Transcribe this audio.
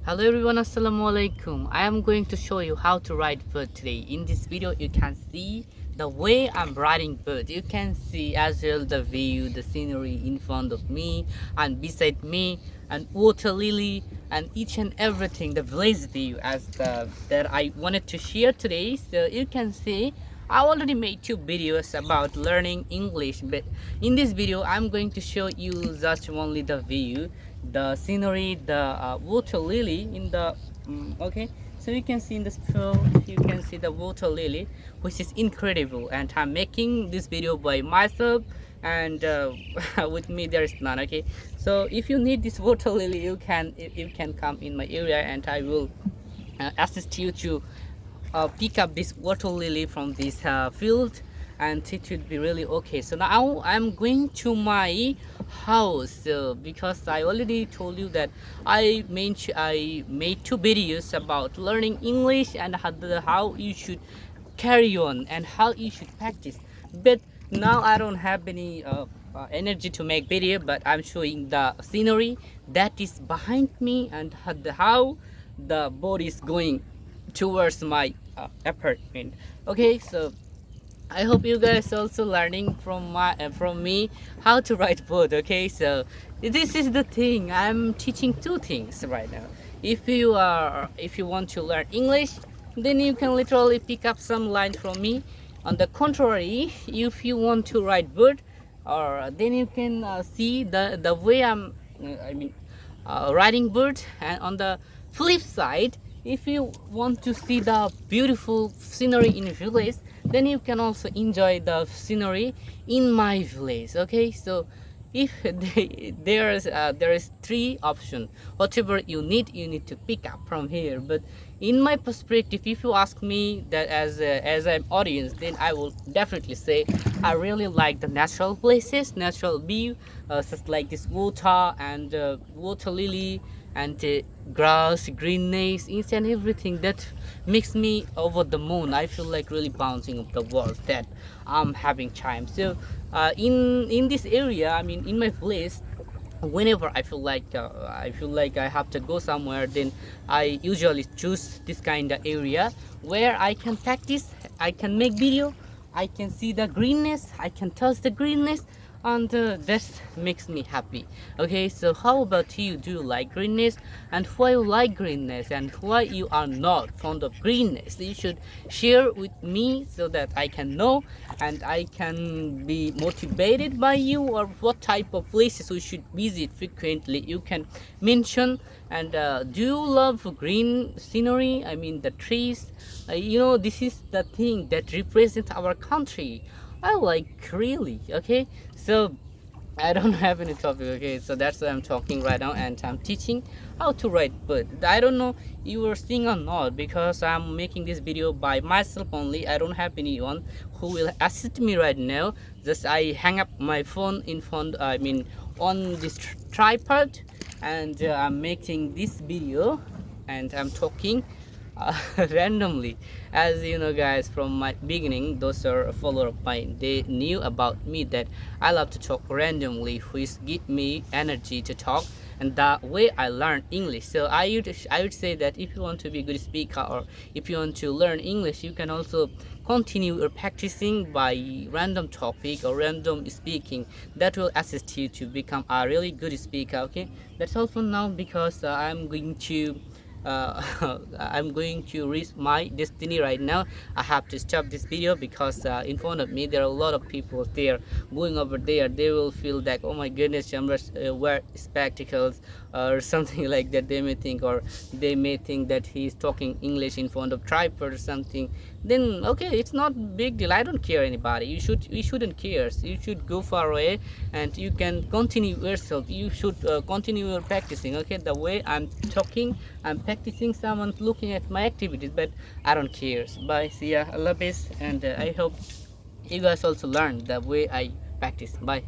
Hello everyone, assalamu alaikum. I am going to show you how to write bird today. In this video you can see the way I'm writing bird. You can see as well the view, the scenery in front of me and beside me, and water lily and each and everything, the village view as the that I wanted to share today. So you can see I already made two videos about learning English, but in this video I'm going to show you just only the view, the scenery, the water lily in the okay. So you can see in this film, you can see the water lily, which is incredible, and I'm making this video by myself, and with me there is none. Okay, so if you need this water lily, you can come in my area and I will assist you to pick up this water lily from this field, and it would be really okay. So now I'm going to my house, because I already told you that I made two videos about learning English and how you should carry on and how you should practice. But now I don't have any energy to make video, but I'm showing the scenery that is behind me and how the boat is going towards my apartment. Okay, so I hope you guys also learning from me how to write board. Okay, so this is the thing, I'm teaching two things right now. If you want to learn English, then you can literally pick up some lines from me. On the contrary, if you want to write board, or then you can see the way I'm writing bird. And on the flip side, if you want to see the beautiful scenery in village, then you can also enjoy the scenery in my village. Okay, so if there is three option, whatever you need to pick up from here. But in my perspective, if you ask me that as an audience, then I will definitely say I really like the natural places, natural view, just like this water and water lily and grass, greenness, each and everything that makes me over the moon. I feel like really bouncing off the walls that I'm having time. So in this area, I mean in my place, whenever I feel like I have to go somewhere, then I usually choose this kind of area where I can practice, I can make video, I can see the greenness, I can touch the greenness, and that makes me happy. Okay, so how about you? Do you like greenness? And why you like greenness and why you are not fond of greenness? You should share with me so that I can know and I can be motivated by you. Or what type of places we should visit frequently, you can mention. And do you love green scenery? I mean the trees. This is the thing that represents our country. I like really. Okay, so I don't have any topic. Okay, so that's why I'm talking right now, and I'm teaching how to write. But I don't know you are seeing or not, because I'm making this video by myself only. I don't have anyone who will assist me right now. Just I hang up my phone in front, I mean on this tripod, and I'm making this video and I'm talking randomly. As you know guys, from my beginning, those are a follower of mine, they knew about me that I love to talk randomly, which give me energy to talk, and that way I learn English. So I would say that if you want to be a good speaker, or if you want to learn English, you can also continue your practicing by random topic or random speaking. That will assist you to become a really good speaker. Okay, that's all for now, because I'm going to reach my destiny right now. I have to stop this video because in front of me there are a lot of people there going over there. They will feel that, oh my goodness, Chambers wear spectacles or something like that. They may think, or they may think that he's talking English in front of tripod or something. Then okay, it's not big deal. I don't care anybody. You shouldn't care. You should go far away and you can continue yourself. You should continue your practicing. Okay, the way I'm talking, I'm practicing, someone's looking at my activities, but I don't care. Bye, see ya, Allah peace, and I hope you guys also learn the way I practice. Bye.